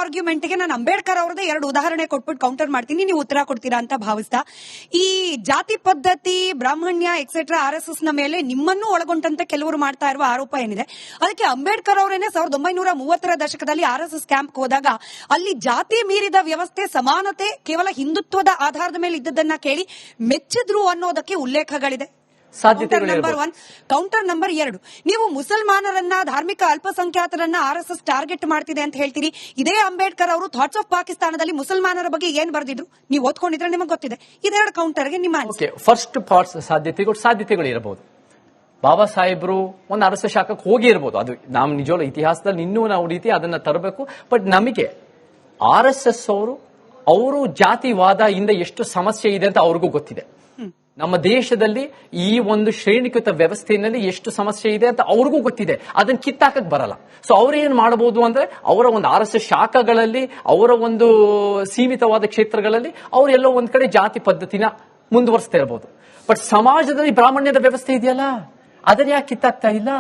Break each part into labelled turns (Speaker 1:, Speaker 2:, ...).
Speaker 1: Argument ಗೆ ನಾನು ಅಂಬೇಡ್ಕರ್ ಅವರದೇ 2 ಉದಾಹರಣೆ ಕೊಟ್ಬಿಟ್ಟು ಕೌಂಟರ್ ಮಾಡ್ತೀನಿ, ನೀವು ಉತ್ತರ ಕೊಡ್ತೀರಾ ಅಂತ ಭಾವಿಸ್ತಾ. ಈ ಜಾತಿ ಪದ್ಧತಿ, ಬ್ರಾಹ್ಮಣ್ಯ ಎಕ್ಸೆಟ್ರಾ RSS ನ ಮೇಲೆ ನಿಮ್ಮನ್ನು ಒಳಗೊಂಡಂತೆ ಕೆಲವರು ಮಾಡ್ತಾ ಇರುವ ಆರೋಪ ಏನಿದೆ, ಅದಕ್ಕೆ ಅಂಬೇಡ್ಕರ್ ಅವರೇನೆ 1930ರ ದಶಕದಲ್ಲಿ RSS ಕ್ಯಾಂಪ್ ಹೋದಾಗ ಅಲ್ಲಿ ಜಾತಿ ಮೀರಿದ ವ್ಯವಸ್ಥೆ, ಸಮಾನತೆ ಕೇವಲ ಹಿಂದುತ್ವದ ಆಧಾರದ ಮೇಲೆ ಇದ್ದದನ್ನ ಕೇಳಿ ಮೆಚ್ಚಿದ್ರು ಅನ್ನೋದಕ್ಕೆ ಉಲ್ಲೇಖಗಳಿದೆ. ಕೌಂಟರ್ ನಂಬರ್ 2, ನೀವು ಮುಸಲ್ಮಾನರನ್ನ, ಧಾರ್ಮಿಕ ಅಲ್ಪಸಂಖ್ಯಾತರನ್ನ RSS ಟಾರ್ಗೆಟ್ ಮಾಡ್ತಿದೆ ಅಂತ ಹೇಳ್ತೀರಿ. ಇದೇ ಅಂಬೇಡ್ಕರ್ ಅವರು ಥಾಟ್ಸ್ ಆಫ್ ಪಾಕಿಸ್ತಾನದಲ್ಲಿ ಮುಸಲ್ಮಾನರ ಬಗ್ಗೆ ಏನ್ ಬರೆದಿದ್ರು ನೀವು ಓದ್ಕೊಂಡಿದ್ರೆ ನಿಮಗೆ ಗೊತ್ತಿದೆ. ಇದೆರಡು ಕೌಂಟರ್ಗೆ ನಿಮ್ಮ
Speaker 2: ಫಸ್ಟ್ ಪಾರ್ಟ್ಸ್ ಸಾಧ್ಯತೆಗಳು ಇರಬಹುದು. ಬಾಬಾ ಸಾಹೇಬ್ರು ಒಂದು RSS ಶಾಖಕ್ಕೆ ಹೋಗಿ ಇರಬಹುದು. ಅದು ನಾವು ನಿಜವಾಗ್ಲೂ ಇತಿಹಾಸದಲ್ಲಿ ಇನ್ನೂ ನಾವು ರೀತಿ ಅದನ್ನ ತರಬೇಕು. ಬಟ್ ನಮಗೆ RSS ಅವರು ಜಾತಿವಾದ ಇಂದ ಎಷ್ಟು ಸಮಸ್ಯೆ ಇದೆ ಅಂತ ಅವ್ರಿಗೂ ಗೊತ್ತಿದೆ. ನಮ್ಮ ದೇಶದಲ್ಲಿ ಈ ಒಂದು ಶ್ರೇಣಿಕೃತ ವ್ಯವಸ್ಥೆಯಲ್ಲಿ ಎಷ್ಟು ಸಮಸ್ಯೆ ಇದೆ ಅಂತ ಅವ್ರಿಗೂ ಗೊತ್ತಿದೆ. ಅದನ್ನ ಕಿತ್ತಾಕಕ್ ಬರಲ್ಲ. ಸೊ ಅವ್ರೇನ್ ಮಾಡಬಹುದು ಅಂದ್ರೆ ಅವರ ಒಂದು RSS ಶಾಖೆಗಳಲ್ಲಿ, ಅವರ ಒಂದು ಸೀಮಿತವಾದ ಕ್ಷೇತ್ರಗಳಲ್ಲಿ ಅವರೆಲ್ಲೋ ಒಂದ್ ಕಡೆ ಜಾತಿ ಪದ್ಧತಿನ ಮುಂದುವರಿಸ್ತಾ ಇರಬಹುದು. ಬಟ್ ಸಮಾಜದಲ್ಲಿ ಬ್ರಾಹ್ಮಣ್ಯದ ವ್ಯವಸ್ಥೆ ಇದೆಯಲ್ಲ, ಅದನ್ನ ಯಾಕೆ ಕಿತ್ತಾಕ್ತಾ ಇಲ್ಲ,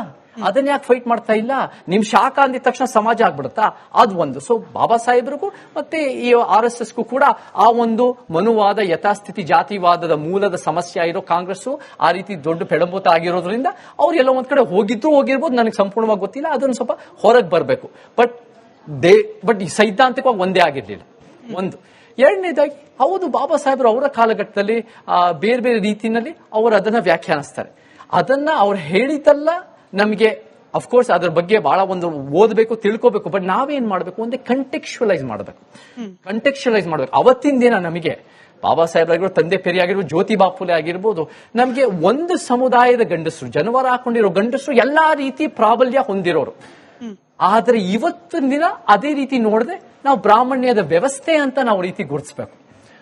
Speaker 2: ಅದನ್ನ ಯಾಕೆ ಫೈಟ್ ಮಾಡ್ತಾ ಇಲ್ಲ? ನಿಮ್ ಶಾಖ ಅಂದಿದ ತಕ್ಷಣ ಸಮಾಜ ಆಗ್ಬಿಡುತ್ತಾ? ಅದು ಒಂದು. ಸೊ ಬಾಬಾ ಸಾಹೇಬ್ರಿಗೂ ಮತ್ತೆ ಈ RSSಗೂ ಕೂಡ ಆ ಒಂದು ಮನುವಾದ, ಯಥಾಸ್ಥಿತಿ, ಜಾತಿವಾದದ ಮೂಲದ ಸಮಸ್ಯೆ ಆಗಿರೋ ಕಾಂಗ್ರೆಸ್ ಆ ರೀತಿ ದೊಡ್ಡ ಪೆಡಂಬೋತ ಆಗಿರೋದ್ರಿಂದ ಅವ್ರು ಎಲ್ಲೋ ಒಂದ್ ಕಡೆ ಹೋಗಿರ್ಬೋದು, ನನಗೆ ಸಂಪೂರ್ಣವಾಗಿ ಗೊತ್ತಿಲ್ಲ. ಅದನ್ನ ಸ್ವಲ್ಪ ಹೊರಗೆ ಬರಬೇಕು. ಬಟ್ ಈ ಸೈದ್ಧಾಂತಿಕವಾಗಿ ಒಂದೇ ಆಗಿರ್ಲಿಲ್ಲ. ಒಂದು. ಎರಡನೇದಾಗಿ, ಹೌದು ಬಾಬಾ ಸಾಹೇಬ್ರು ಅವರ ಕಾಲಘಟ್ಟದಲ್ಲಿ ಬೇರೆ ಬೇರೆ ರೀತಿಯಲ್ಲಿ ಅವರು ಅದನ್ನ ವ್ಯಾಖ್ಯಾನಿಸ್ತಾರೆ. ಅದನ್ನ ಅವ್ರು ಹೇಳಿದ್ದಲ್ಲ ನಮಗೆ ಅಫ್ಕೋರ್ಸ್ ಅದ್ರ ಬಗ್ಗೆ ಬಹಳ ಒಂದು ಓದಬೇಕು, ತಿಳ್ಕೋಬೇಕು. ಬಟ್ ನಾವೇನ್ ಮಾಡಬೇಕು ಅಂದ್ರೆ ಕಂಟೆಕ್ಚುಯಲೈಸ್ ಮಾಡಬೇಕು. ಅವತ್ತಿನ ದಿನ ನಮಗೆ ಬಾಬಾ ಸಾಹೇಬ್ ಆಗಿರ್ಬೋದು, ತಂದೆ ಪೆರಿ ಆಗಿರ್ಬೋದು, ಜ್ಯೋತಿ ಬಾಪುಲೆ ಆಗಿರ್ಬೋದು, ನಮಗೆ ಒಂದು ಸಮುದಾಯದ ಗಂಡಸರು, ಜನವರ ಹಾಕೊಂಡಿರೋ ಗಂಡಸರು ಎಲ್ಲಾ ರೀತಿ ಪ್ರಾಬಲ್ಯ ಹೊಂದಿರೋರು. ಆದ್ರೆ ಇವತ್ತಿನ ದಿನ ಅದೇ ರೀತಿ ನೋಡದೆ ನಾವು ಬ್ರಾಹ್ಮಣ್ಯದ ವ್ಯವಸ್ಥೆ ಅಂತ ನಾವು ರೀತಿ ಗುರುತಿಸಬೇಕು.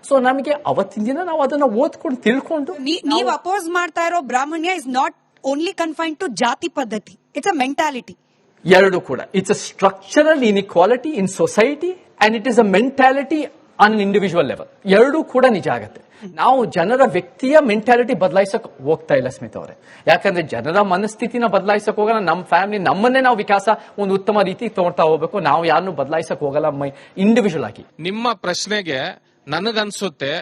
Speaker 2: ಸೊ ನಮಗೆ ಅವತ್ತಿನ ದಿನ ನಾವು ಅದನ್ನ ಓದ್ಕೊಂಡು ತಿಳ್ಕೊಂಡು,
Speaker 1: ನೀವು ಅಪೋಸ್ ಮಾಡ್ತಾ ಇರೋ ಬ್ರಾಹ್ಮಣ್ಯ is not only confined to ಜಾತಿ ಪದ್ಧತಿ, ಇಟ್ಸ್ ಅ ಮೆಂಟಾಲಿಟಿ.
Speaker 2: ಎರಡು ಕೂಡ, it's a structural inequality in society and it is a mentality on individual level. ಎರಡೂ ಕೂಡ ನಿಜ ಆಗುತ್ತೆ. ನಾವು ಜನರ ವ್ಯಕ್ತಿಯ ಮೆಂಟಾಲಿಟಿ ಬದಲಾಯಿಸಕ್ ಹೋಗ್ತಾ ಇಲ್ಲ ಸ್ಮಿತಾ ಅವರೇ. ಯಾಕಂದ್ರೆ ಜನರ ಮನಸ್ಥಿತಿನ ಬದಲಾಯಿಸಕ್ ಹೋಗಲ್ಲ. ನಮ್ಮ ಫ್ಯಾಮಿಲಿ, ನಮ್ಮನ್ನೇ ನಾವು ವಿಕಾಸ ಒಂದು ಉತ್ತಮ ರೀತಿ ತಗೊಳ್ತಾ ಹೋಗ್ಬೇಕು. ನಾವು ಯಾರನ್ನು ಬದಲಾಯಿಸಕ್ ಹೋಗಲ್ಲ ಇಂಡಿವಿಜುವಲ್ ಆಗಿ.
Speaker 3: ನಿಮ್ಮ ಪ್ರಶ್ನೆಗೆ ನನಗನ್ಸುತ್ತೆ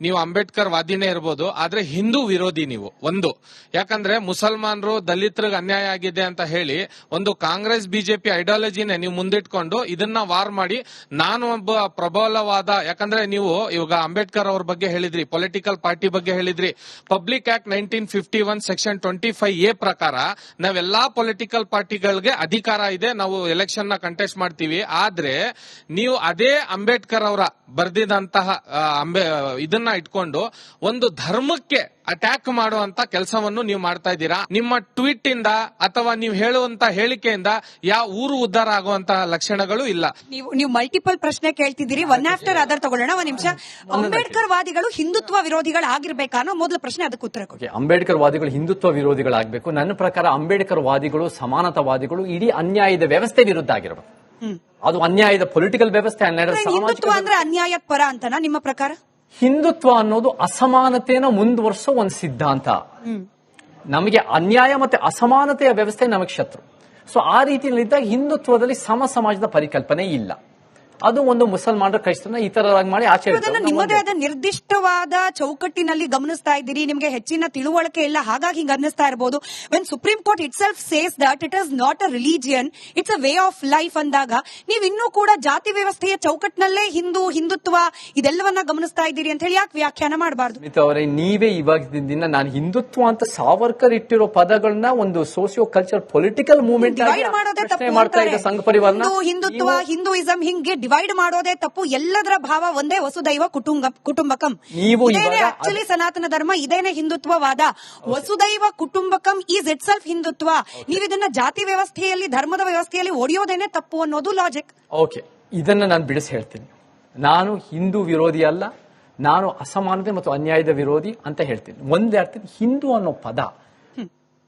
Speaker 3: ನೀವು ಅಂಬೇಡ್ಕರ್ ವಾದಿನೇ ಇರ್ಬೋದು, ಆದ್ರೆ ಹಿಂದೂ ವಿರೋಧಿ ನೀವು. ಒಂದು, ಯಾಕಂದ್ರೆ ಮುಸಲ್ಮಾನರು, ದಲಿತರಿಗೆ ಅನ್ಯಾಯ ಆಗಿದೆ ಅಂತ ಹೇಳಿ ಒಂದು ಕಾಂಗ್ರೆಸ್ ಬಿಜೆಪಿ ಐಡಿಯಾಲಜಿನೇ ನೀವು ಮುಂದಿಟ್ಕೊಂಡು ಇದನ್ನ ವಾರ್ ಮಾಡಿ ನಾನು ಒಬ್ಬ ಪ್ರಬಲವಾದ, ಯಾಕಂದ್ರೆ ನೀವು ಇವಾಗ ಅಂಬೇಡ್ಕರ್ ಅವ್ರ ಬಗ್ಗೆ ಹೇಳಿದ್ರಿ, ಪೊಲಿಟಿಕಲ್ ಪಾರ್ಟಿ ಬಗ್ಗೆ ಹೇಳಿದ್ರಿ. ಪಬ್ಲಿಕ್ ಆಕ್ಟ್ 1951 ಸೆಕ್ಷನ್ 25A ಪ್ರಕಾರ ನಾವೆಲ್ಲಾ ಪೊಲಿಟಿಕಲ್ ಪಾರ್ಟಿಗಳಿಗೆ ಅಧಿಕಾರ ಇದೆ, ನಾವು ಎಲೆಕ್ಷನ್ ನ ಕಂಟೆಸ್ಟ್ ಮಾಡ್ತೀವಿ. ಆದ್ರೆ ನೀವು ಅದೇ ಅಂಬೇಡ್ಕರ್ ಅವರ ಬರ್ದಿದಂತಹ ಇದನ್ನ ಇಟ್ಕೊಂಡು ಒಂದು ಧರ್ಮಕ್ಕೆ ಅಟ್ಯಾಕ್ ಮಾಡುವಂತ ಕೆಲಸವನ್ನು ನೀವು ಮಾಡ್ತಾ ಇದ್ದೀರಾ. ನಿಮ್ಮ ಟ್ವೀಟ್ ಇಂದ ಅಥವಾ ನೀವು ಹೇಳುವಂತ ಹೇಳಿಕೆಯಿಂದ ಯಾವ ಊರು ಉದ್ಧಾರ ಆಗುವಂತಹ ಲಕ್ಷಣಗಳು ಇಲ್ಲ.
Speaker 1: ನೀವು ಮಲ್ಟಿಪಲ್ ಪ್ರಶ್ನೆ ಕೇಳ್ತಿದ್ದೀರಿ, ಒನ್ ಆಫ್ಟರ್ ಅದರ್ ತಗೊಳ್ಳೋಣ. ಒಂದ್ ನಿಮಿಷ. ಅಂಬೇಡ್ಕರ್ ವಾದಿಗಳು ಹಿಂದುತ್ವ ವಿರೋಧಿಗಳಾಗಿರ್ಬೇಕಾ ಅನ್ನೋ ಮೊದಲ ಪ್ರಶ್ನೆ, ಅದಕ್ಕೆ ಉತ್ತರ ಕೊಡಿ.
Speaker 2: ಅಂಬೇಡ್ಕರ್ ವಾದಿಗಳು ಹಿಂದುತ್ವ ವಿರೋಧಿಗಳಾಗಬೇಕು. ನನ್ನ ಪ್ರಕಾರ ಅಂಬೇಡ್ಕರ್ ವಾದಿಗಳು, ಸಮಾನತಾವಾದಿಗಳು ಇಡೀ ಅನ್ಯಾಯದ ವ್ಯವಸ್ಥೆ ವಿರುದ್ಧ ಆಗಿರಬೇಕು. ಅದು ಅನ್ಯಾಯದ ಪೊಲಿಟಿಕಲ್ ವ್ಯವಸ್ಥೆ,
Speaker 1: ಹಿಂದುತ್ವ ಅಂದ್ರೆ ಅನ್ಯಾಯದ ಪರ ಅಂತನಾ ನಿಮ್ಮ ಪ್ರಕಾರ?
Speaker 2: ಹಿಂದುತ್ವ ಅನ್ನೋದು ಅಸಮಾನತೆಯನ್ನು ಮುಂದುವರಿಸೋ ಒಂದು ಸಿದ್ಧಾಂತ. ನಮಗೆ ಅನ್ಯಾಯ ಮತ್ತೆ ಅಸಮಾನತೆಯ ವ್ಯವಸ್ಥೆ ನಮಗೆ ಶತ್ರು. ಸೊ ಆ ರೀತಿಯಲ್ಲಿದ್ದಾಗ ಹಿಂದುತ್ವದಲ್ಲಿ ಸಮ ಸಮಾಜದ ಪರಿಕಲ್ಪನೆ ಇಲ್ಲ. ಅದು ಒಂದು ಮುಸಲ್ಮಾನರ ಕ್ರೈಸ್ತರನ್ನ ಈ ತರವಾಗಿ ಮಾಡಿ ಆಚರಣೆ
Speaker 1: ನಿಮ್ಮದೇ ಆದ ನಿರ್ದಿಷ್ಟವಾದ ಚೌಕಟ್ಟಿನಲ್ಲಿ ಗಮನಿಸ್ತಾ ಇದ್ದೀರಿ. ನಿಮಗೆ ಹೆಚ್ಚಿನ ತಿಳುವಳಿಕೆ ಇಲ್ಲ, ಹಾಗಾಗಿ ಹಿಂಗ ಅನ್ನಿಸ್ತಾ ಇರಬಹುದು. When supreme court it self says that it is not a religion, it's a way of life ಅಂದಾಗ ನೀವು ಇನ್ನೂ ಕೂಡ ಜಾತಿ ವ್ಯವಸ್ಥೆಯ ಚೌಕಟ್ಟಿನಲ್ಲೇ ಹಿಂದುತ್ವ ಇದೆಲ್ಲವನ್ನ ಗಮನಿಸ್ತಾ ಇದ್ದೀರಿ ಅಂತ ಹೇಳಿ ಯಾಕೆ ವ್ಯಾಖ್ಯಾನ ಮಾಡಬಾರ್ದು?
Speaker 2: ಸ್ಮಿತಾ ಅವರೇ, ನೀವೇ ಇವಾಗ ದಿನ ನಾನು ಹಿಂದುತ್ವ ಅಂತ ಸಾವರ್ಕರ್ ಇಟ್ಟಿರೋ ಪದಗಳನ್ನ ಒಂದು ಸೋಸಿಯೋ ಕಲ್ಚರ್ ಪೊಲಿಟಿಕಲ್ ಮೂವ್ಮೆಂಟ್ ಮಾಡ್ತಾ ಇದ್ದ ಸಂಘ ಪರಿವಾರ
Speaker 1: ಹಿಂದುತ್ವ, ಹಿಂದೂಯಿಸಂ ಹಿಂಗೆ ಡಿವೈಡ್ ಮಾಡೋದೇ ತಪ್ಪು. ಎಲ್ಲದರ ಭಾವ ಒಂದೇ, ವಸುದೈವ ಕುಟುಂಬಕಂ. ಇದೇನೆ ಆಕ್ಚುಲಿ ಸನಾತನ ಧರ್ಮ, ಇದೇನೆ ಹಿಂದುತ್ವವಾದ. ವಸುದೈವ ಕುಟುಂಬಕಂ ಈಸ್ ಇಟ್ ಸೆಲ್ಫ್ ಹಿಂದುತ್ವ. ನೀವು ಇದನ್ನ ಜಾತಿ ವ್ಯವಸ್ಥೆಯಲ್ಲಿ, ಧರ್ಮದ ವ್ಯವಸ್ಥೆಯಲ್ಲಿ ಒಡೆಯೋದೇನೆ ತಪ್ಪು ಅನ್ನೋದು ಲಾಜಿಕ್.
Speaker 2: ಓಕೆ, ಇದನ್ನ ನಾನು ಬಿಡಿಸಿ ಹೇಳ್ತೀನಿ. ನಾನು ಹಿಂದೂ ವಿರೋಧಿ ಅಲ್ಲ, ನಾನು ಅಸಮಾನತೆ ಮತ್ತು ಅನ್ಯಾಯದ ವಿರೋಧಿ ಅಂತ ಹೇಳ್ತೀನಿ. ಒಂದೇ ಅರ್ಥ, ಹಿಂದೂ ಅನ್ನೋ ಪದ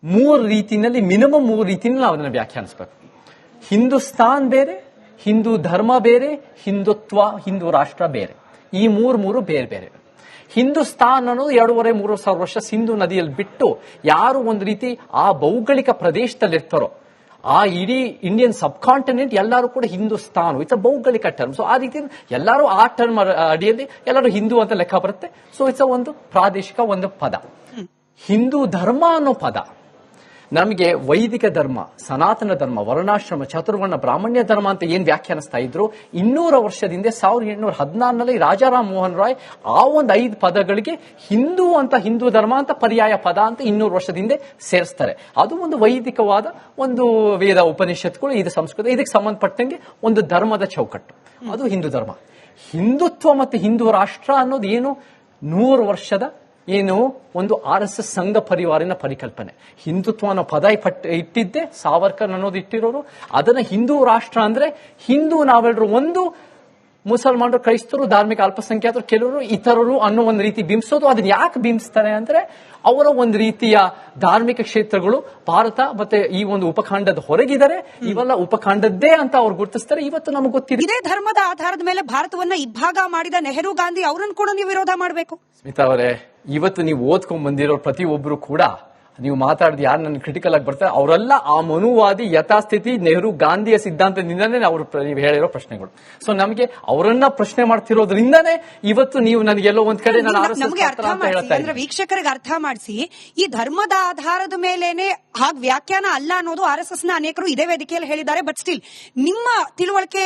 Speaker 2: ಮೂರು ರೀತಿಯಲ್ಲಿ, ಮಿನಿಮಮ್ ಮೂರು ರೀತಿಯಲ್ಲಿ ನಾವು ಅದನ್ನ ವ್ಯಾಖ್ಯಾನಿಸಬೇಕು. ಹಿಂದೂಸ್ತಾನ್ ಬೇರೆ, ಹಿಂದೂ ಧರ್ಮ ಬೇರೆ, ಹಿಂದುತ್ವ, ಹಿಂದೂ ರಾಷ್ಟ್ರ ಬೇರೆ. ಈ ಮೂರು ಬೇರೆ ಬೇರೆ. ಹಿಂದೂಸ್ತಾನ್ ಅನ್ನೋದು 2,500-3,000 ವರ್ಷ ಸಿಂಧು ನದಿಯಲ್ಲಿ ಬಿಟ್ಟು ಯಾರು ಒಂದು ರೀತಿ ಆ ಭೌಗೋಳಿಕ ಪ್ರದೇಶದಲ್ಲಿರ್ತಾರೋ ಆ ಇಡೀ ಇಂಡಿಯನ್ ಸಬ್ ಕಾಂಟಿನೆಂಟ್ ಎಲ್ಲರೂ ಕೂಡ ಹಿಂದೂಸ್ತಾನ್ ಇಟ್ಸ್ ಅ ಭೌಗೋಳಿಕ ಟರ್ಮ್. ಸೊ ಆ ರೀತಿ ಎಲ್ಲರೂ ಆ ಟರ್ಮ್ ಅಡಿಯಲ್ಲಿ ಎಲ್ಲರೂ ಹಿಂದೂ ಅಂತ ಲೆಕ್ಕ ಬರುತ್ತೆ. ಸೊ ಇಟ್ಸ್ ಒಂದು ಪ್ರಾದೇಶಿಕ ಒಂದು ಪದ. ಹಿಂದೂ ಧರ್ಮ ಅನ್ನೋ ಪದ ನಮಗೆ ವೈದಿಕ ಧರ್ಮ, ಸನಾತನ ಧರ್ಮ, ವರ್ಣಾಶ್ರಮ, ಚತುರ್ವರ್ಣ, ಬ್ರಾಹ್ಮಣ್ಯ ಧರ್ಮ ಅಂತ ಏನ್ ವ್ಯಾಖ್ಯಾನಿಸ್ತಾ ಇದ್ರು 200 ವರ್ಷದಿಂದ 1816ರಲ್ಲಿ ರಾಜಾರಾಮ್ ಮೋಹನ್ ರಾಯ್ ಆ ಒಂದು 5 ಪದಗಳಿಗೆ ಹಿಂದೂ ಅಂತ, ಹಿಂದೂ ಧರ್ಮ ಅಂತ ಪರ್ಯಾಯ ಪದ ಅಂತ 200 ವರ್ಷದಿಂದ ಸೇರಿಸ್ತಾರೆ. ಅದು ಒಂದು ವೈದಿಕವಾದ ಒಂದು ವೇದ ಉಪನಿಷತ್ಗಳು, ಇದು ಸಂಸ್ಕೃತ, ಇದಕ್ಕೆ ಸಂಬಂಧಪಟ್ಟಂಗೆ ಒಂದು ಧರ್ಮದ ಚೌಕಟ್ಟು, ಅದು ಹಿಂದೂ ಧರ್ಮ. ಹಿಂದುತ್ವ ಮತ್ತು ಹಿಂದೂ ರಾಷ್ಟ್ರ ಅನ್ನೋದು ಏನು 100 ವರ್ಷದ ಏನು ಒಂದು RSS ಸಂಘ ಪರಿವಾರಿನ ಪರಿಕಲ್ಪನೆ. ಹಿಂದುತ್ವ ಅನ್ನೋ ಪದ ಇಟ್ಟಿದ್ದೆ ಸಾವರ್ಕರ್ ಅನ್ನೋದು ಇಟ್ಟಿರೋರು. ಅದನ್ನ ಹಿಂದೂ ರಾಷ್ಟ್ರ ಅಂದ್ರೆ ಹಿಂದೂ ನಾವೆಲ್ಲರೂ ಒಂದು, ಮುಸಲ್ಮಾನರು, ಕ್ರೈಸ್ತರು, ಧಾರ್ಮಿಕ ಅಲ್ಪಸಂಖ್ಯಾತರು, ಕೆಲವರು ಇತರರು ಅನ್ನೋ ಒಂದು ರೀತಿ ಬಿಂಬಿಸೋದು. ಅದನ್ನ ಯಾಕೆ ಬಿಂಬಿಸ್ತಾರೆ ಅಂದ್ರೆ ಅವರ ಒಂದು ರೀತಿಯ ಧಾರ್ಮಿಕ ಕ್ಷೇತ್ರಗಳು ಭಾರತ ಮತ್ತೆ ಈ ಒಂದು ಉಪಖಂಡದ ಹೊರಗಿದ್ದಾರೆ, ಇವೆಲ್ಲ ಉಪಖಂಡದ್ದೇ ಅಂತ ಅವ್ರು ಗುರುತಿಸ್ತಾರೆ. ಇವತ್ತು ನಮಗೆ ಗೊತ್ತಿದೆ.
Speaker 1: ಇದೇ ಧರ್ಮದ ಆಧಾರದ ಮೇಲೆ ಭಾರತವನ್ನ ಇಬ್ಬಾಗ ಮಾಡಿದ ನೆಹರು, ಗಾಂಧಿ ಅವರನ್ನು ಕೂಡ ನೀವು ವಿರೋಧ ಮಾಡಬೇಕು.
Speaker 2: ಸ್ಮಿತಾ ಅವರೇ, ಇವತ್ತು ನೀವು ಓದ್ಕೊಂಡ್ ಬಂದಿರೋ ಪ್ರತಿಯೊಬ್ಬರು ಕೂಡ ನೀವು ಮಾತಾಡಿದ ಯಾರು ನನ್ನ ಕ್ರಿಟಿಕಲ್ ಆಗಿ ಬರ್ತಾರೆ ಅವರೆಲ್ಲ ಆ ಮನುವಾದಿ ಯಥಾಸ್ಥಿತಿ ನೆಹರು ಗಾಂಧಿಯ ಸಿದ್ಧಾಂತದಿಂದನೇ ಅವರು ನೀವು ಹೇಳಿರೋ ಪ್ರಶ್ನೆಗಳು. ಸೊ ನಮಗೆ ಅವರನ್ನ ಪ್ರಶ್ನೆ ಮಾಡ್ತಿರೋದ್ರಿಂದನೇ ಇವತ್ತು ನೀವು ನನಗೆಲ್ಲೋ ಒಂದ್ ಕಡೆ
Speaker 1: ನಮಗೆ ಅರ್ಥ ಮಾಡಿಸಿ, ಅಂದ್ರೆ ವೀಕ್ಷಕರಿಗೆ ಅರ್ಥ ಮಾಡಿಸಿ, ಈ ಧರ್ಮದ ಆಧಾರದ ಮೇಲೇನೆ ಹಾಗೆ ವ್ಯಾಖ್ಯಾನ ಅಲ್ಲ ಅನ್ನೋದು RSS ನ ಅನೇಕರು ಇದೇ ವೇದಿಕೆಯಲ್ಲಿ ಹೇಳಿದ್ದಾರೆ. ಬಟ್ ಸ್ಟಿಲ್ ನಿಮ್ಮ ತಿಳುವಳಿಕೆ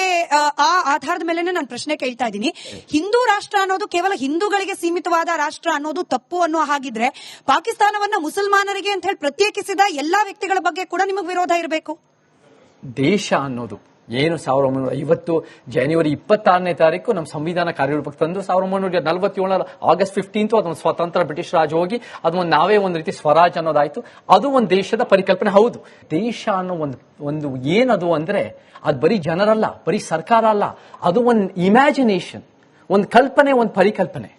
Speaker 1: ಆ ಆಧಾರದ ಮೇಲೆನೆ ನಾನು ಪ್ರಶ್ನೆ ಕೇಳ್ತಾ ಇದ್ದೀನಿ. ಹಿಂದೂ ರಾಷ್ಟ್ರ ಅನ್ನೋದು ಕೇವಲ ಹಿಂದೂಗಳಿಗೆ ಸೀಮಿತವಾದ ರಾಷ್ಟ್ರ ಅನ್ನೋದು ತಪ್ಪು ಅನ್ನೋ ಹಾಗಿದ್ರೆ ಪಾಕಿಸ್ತಾನವನ್ನ ಮುಸಲ್ಮಾನರಿಗೆ ಅಂತ ಹೇಳಿ ಪ್ರತ್ಯೇಕಿಸಿದ ಎಲ್ಲಾ ವ್ಯಕ್ತಿಗಳ ಬಗ್ಗೆ ಕೂಡ ನಿಮಗೆ ವಿರೋಧ ಇರಬೇಕು.
Speaker 2: ದೇಶ ಅನ್ನೋದು ಏನು 1950 ಜನವರಿ 26ನೇ ತಾರೀಕು ನಮ್ಮ ಸಂವಿಧಾನ ಕಾರ್ಯರೂಪಕ್ಕೆ ತಂದು 1947 ಆಗಸ್ಟ್ 15 ಅದೊಂದು ಸ್ವತಂತ್ರ ಬ್ರಿಟಿಷ್ ರಾಜ ಹೋಗಿ ಅದೊಂದು ನಾವೇ ಒಂದು ರೀತಿ ಸ್ವರಾಜ್ ಅನ್ನೋದಾಯ್ತು. ಅದು ಒಂದು ದೇಶದ ಪರಿಕಲ್ಪನೆ. ಹೌದು, ದೇಶ ಅನ್ನೋ ಒಂದು ಏನದು ಅಂದ್ರೆ ಅದು ಬರೀ ಜನರಲ್ಲ, ಬರೀ ಸರ್ಕಾರ ಅಲ್ಲ, ಅದು ಒಂದು ಇಮ್ಯಾಜಿನೇಷನ್, ಒಂದು ಕಲ್ಪನೆ, ಒಂದು ಪರಿಕಲ್ಪನೆ.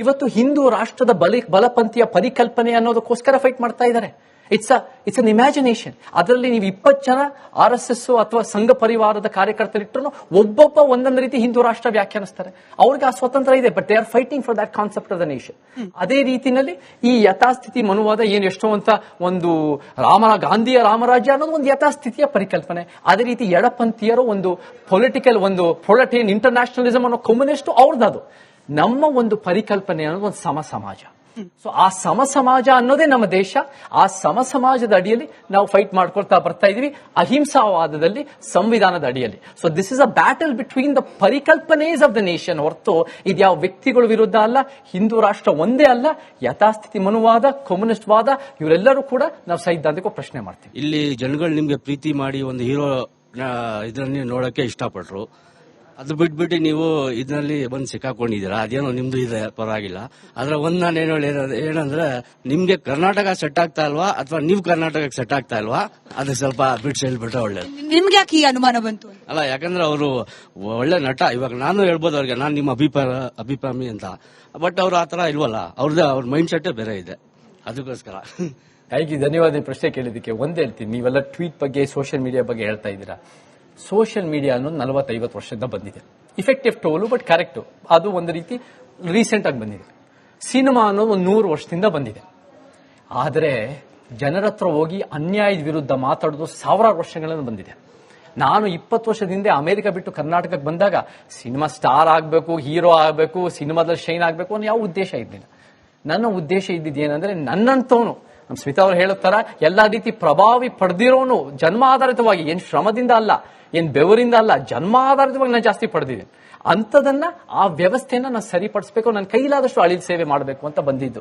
Speaker 2: ಇವತ್ತು ಹಿಂದೂ ರಾಷ್ಟ್ರದ ಬಲಪಂಥೀಯ ಪರಿಕಲ್ಪನೆ ಅನ್ನೋದಕ್ಕೋಸ್ಕರ ಫೈಟ್ ಮಾಡ್ತಾ ಇದ್ದಾರೆ. It's an imagination. ಅದರಲ್ಲಿ ನೀವು 20 ಜನ RSS ಅಥವಾ ಸಂಘ ಪರಿವಾರದ ಕಾರ್ಯಕರ್ತರಿಟ್ಟರು ಒಬ್ಬೊಬ್ಬ ಒಂದೊಂದು ರೀತಿ ಹಿಂದೂ ರಾಷ್ಟ್ರ ವ್ಯಾಖ್ಯಾನಿಸ್ತಾರೆ. ಅವ್ರಿಗೆ ಆ ಸ್ವತಂತ್ರ ಇದೆ, but they are fighting for that concept of the nation. ಅದೇ ರೀತಿಯಲ್ಲಿ ಈ ಯಥಾಸ್ಥಿತಿ ಮನುವಾದ ಏನು ಎಷ್ಟೋ ಅಂತ ಒಂದು ಗಾಂಧಿಯ ರಾಮರಾಜ್ಯ ಅನ್ನೋದು ಒಂದು ಯಥಾಸ್ಥಿತಿಯ ಪರಿಕಲ್ಪನೆ. ಅದೇ ರೀತಿ ಎಡಪಂಥೀಯರು ಒಂದು ಪೊಲಿಟಿಕಲ್, ಒಂದು ಪ್ರೊಲೆಟೇರಿಯನ್ ಇಂಟರ್ನ್ಯಾಷನಲಿಸಂ ಅನ್ನೋ ಕಮ್ಯುನಿಸ್ಟ್ ಅವ್ರದ್ದು. ನಮ್ಮ ಒಂದು ಪರಿಕಲ್ಪನೆ ಅನ್ನೋದು ಒಂದು ಸಮ ಸಮಾಜ. ಸೊ ಆ ಸಮ ಸಮಾಜ ಅನ್ನೋದೇ ನಮ್ಮ ದೇಶ. ಆ ಸಮ ಸಮಾಜದ ಅಡಿಯಲ್ಲಿ ನಾವು ಫೈಟ್ ಮಾಡ್ಕೊಳ್ತಾ ಬರ್ತಾ ಇದೀವಿ, ಅಹಿಂಸಾವಾದದಲ್ಲಿ, ಸಂವಿಧಾನದ ಅಡಿಯಲ್ಲಿ. So this is a battle between the ಪರಿಕಲ್ಪನೇಸ್ ಆಫ್ ದ ನೇಷನ್ ಹೊರತು ಇದ್ಯಾವ ವ್ಯಕ್ತಿಗಳ ವಿರುದ್ಧ ಅಲ್ಲ. ಹಿಂದೂ ರಾಷ್ಟ್ರ ಒಂದೇ ಅಲ್ಲ, ಯಥಾಸ್ಥಿತಿ ಮನುವಾದ, ಕಮ್ಯುನಿಸ್ಟ್ ವಾದ, ಇವರೆಲ್ಲರೂ ಕೂಡ ನಾವು ಸೈದ್ಧಾಂತಿಕ ಪ್ರಶ್ನೆ ಮಾಡ್ತೀವಿ.
Speaker 4: ಇಲ್ಲಿ ಜನಗಳು ನಿಮ್ಗೆ ಪ್ರೀತಿ ಮಾಡಿ ಒಂದು ಹೀರೋ ಇದನ್ನ ನೋಡಕ್ಕೆ ಇಷ್ಟಪಟ್ರು. ಅದು ಬಿಟ್ಬಿಟ್ಟು ನೀವು ಇದರಲ್ಲಿ ಬಂದು ಸಿಕ್ಕಾಕೊಂಡಿದ್ದೀರಾ. ಅದೇನೋ ನಿಮ್ದು ಇದೆ, ಪರವಾಗಿಲ್ಲ. ಆದ್ರೆ ನಾನು ಏನಂದ್ರೆ ನಿಮ್ಗೆ ಕರ್ನಾಟಕ ಸೆಟ್ ಆಗ್ತಾ ಇಲ್ವಾ ಅಥವಾ ನೀವು ಕರ್ನಾಟಕಕ್ಕೆ ಸೆಟ್ ಆಗ್ತಾ ಇಲ್ವಾ, ಅದು ಸ್ವಲ್ಪ ಬಿಟ್ಸ್ ಹೇಳ್ಬಿಟ್ರೆ ಒಳ್ಳೇದು.
Speaker 1: ನಿಮ್ಗೆ ಯಾಕೆ ಈ ಅನುಮಾನ ಬಂತು?
Speaker 4: ಅಲ್ಲ, ಯಾಕಂದ್ರೆ ಅವರು ಒಳ್ಳೆ ನಟ. ಇವಾಗ ನಾನು ಹೇಳ್ಬೋದು ಅವ್ರಿಗೆ ನಾನು ನಿಮ್ಮ ಅಭಿಪ್ರಾಮಿ ಅಂತ, ಬಟ್ ಅವ್ರು ಆತರ ಇಲ್ವಲ್ಲ. ಅವ್ರ ಮೈಂಡ್ ಸೆಟ್ ಬೇರೆ ಇದೆ, ಅದಕ್ಕೋಸ್ಕರ.
Speaker 2: ಥ್ಯಾಂಕ್ ಯು, ಧನ್ಯವಾದ. ಪ್ರಶ್ನೆ ಕೇಳಿದಕ್ಕೆ ಒಂದ್ ಹೇಳ್ತೀನಿ. ನೀವೆಲ್ಲ ಟ್ವೀಟ್ ಬಗ್ಗೆ, ಸೋಷಿಯಲ್ ಮೀಡಿಯಾ ಬಗ್ಗೆ ಹೇಳ್ತಾ ಇದ್ದೀರಾ. ಸೋಷಿಯಲ್ ಮೀಡಿಯಾ ಅನ್ನೋದು 40-50 ವರ್ಷದಿಂದ ಬಂದಿದೆ. ಇಫೆಕ್ಟಿವ್ ಟೋಲು, ಬಟ್ ಕರೆಕ್ಟ್. ಅದು ಒಂದು ರೀತಿ ರೀಸೆಂಟ್ ಆಗಿ ಬಂದಿದೆ. ಸಿನಿಮಾ ಅನ್ನೋದು 100 ವರ್ಷದಿಂದ ಬಂದಿದೆ. ಆದರೆ ಜನರ ಹತ್ರ ಹೋಗಿ ಅನ್ಯಾಯದ ವಿರುದ್ಧ ಮಾತಾಡೋದು 1000 ವರ್ಷಗಳಿಂದ ಬಂದಿದೆ. ನಾನು 20 ವರ್ಷದಿಂದ ಅಮೆರಿಕ ಬಿಟ್ಟು ಕರ್ನಾಟಕಕ್ಕೆ ಬಂದಾಗ ಸಿನಿಮಾ ಸ್ಟಾರ್ ಆಗಬೇಕು, ಹೀರೋ ಆಗಬೇಕು, ಸಿನಿಮಾದಲ್ಲಿ ಶೈನ್ ಆಗಬೇಕು ಅನ್ನೋ ಯಾವ ಉದ್ದೇಶ ಇರಲಿಲ್ಲ. ನನ್ನ ಉದ್ದೇಶ ಇದ್ದಿದ್ದು ಏನಂದ್ರೆ, ನನ್ನಂತವನು, ನಮ್ಮ ಸ್ಮಿತಾ ಅವರು ಹೇಳುತ್ತಾರ, ಎಲ್ಲಾ ರೀತಿ ಪ್ರಭಾವಿ ಪಡೆದಿರೋನು ಜನ್ಮಾಧಾರಿತವಾಗಿ, ಏನ್ ಶ್ರಮದಿಂದ ಅಲ್ಲ, ಏನ್ ಬೆವರಿಂದ ಅಲ್ಲ, ಜನ್ಮಾಧಾರಿತವಾಗಿ ನಾನು ಜಾಸ್ತಿ ಪಡೆದಿದ್ದೀನಿ. ಅಂತದನ್ನ, ಆ ವ್ಯವಸ್ಥೆಯನ್ನ ನಾನು ಸರಿಪಡಿಸಬೇಕು, ನನ್ನ ಕೈಲಾದಷ್ಟು ಅಳಿಲ್ ಸೇವೆ ಮಾಡಬೇಕು ಅಂತ ಬಂದಿದ್ದು.